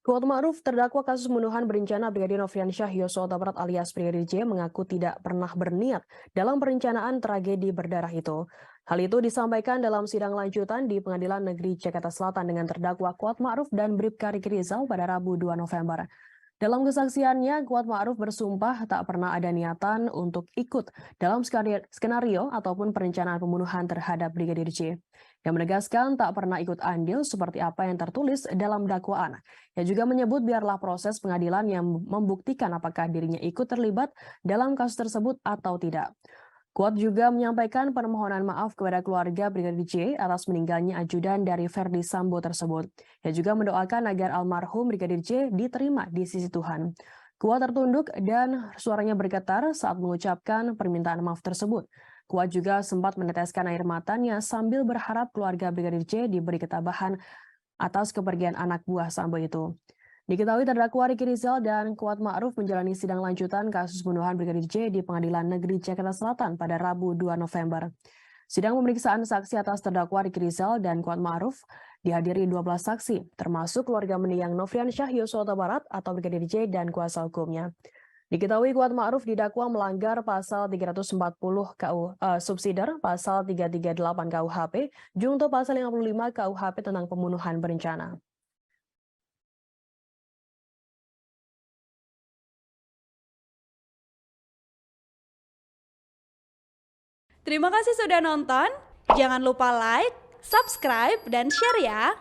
Kuat Ma'ruf, terdakwa kasus pembunuhan berencana Brigadir Nofriansyah Yosua Huta Barat alias Brigadir J mengaku tidak pernah berniat dalam perencanaan tragedi berdarah itu. Hal itu disampaikan dalam sidang lanjutan di Pengadilan Negeri Jakarta Selatan dengan terdakwa Kuat Ma'ruf dan Bribka Riki Rizal pada Rabu 2 November. Dalam kesaksiannya, Kuat Ma'ruf bersumpah tak pernah ada niatan untuk ikut dalam skenario ataupun perencanaan pembunuhan terhadap Brigadir J. Yang menegaskan tak pernah ikut andil seperti apa yang tertulis dalam dakwaan. Ia juga menyebut biarlah proses pengadilan yang membuktikan apakah dirinya ikut terlibat dalam kasus tersebut atau tidak. Kuat juga menyampaikan permohonan maaf kepada keluarga Brigadir J atas meninggalnya ajudan dari Verdi Sambo tersebut. Ia juga mendoakan agar almarhum Brigadir J diterima di sisi Tuhan. Kuat tertunduk dan suaranya bergetar saat mengucapkan permintaan maaf tersebut. Kuat juga sempat meneteskan air matanya sambil berharap keluarga Brigadir J diberi ketabahan atas kepergian anak buah Sambo itu. Diketahui terdakwa Riki Rizal dan Kuat Ma'ruf menjalani sidang lanjutan kasus pembunuhan Brigadir J di Pengadilan Negeri Jakarta Selatan pada Rabu 2 November. Sidang pemeriksaan saksi atas terdakwa Riki Rizal dan Kuat Ma'ruf dihadiri 12 saksi, termasuk keluarga mendiang Nofriansyah Yosua Huta Barat atau Brigadir J dan kuasa hukumnya. Diketahui Kuat Ma'ruf didakwa melanggar pasal 340 subsider, pasal 338 KUHP, junto pasal 55 KUHP tentang pembunuhan berencana. Terima kasih sudah nonton. Jangan lupa like, subscribe, dan share ya.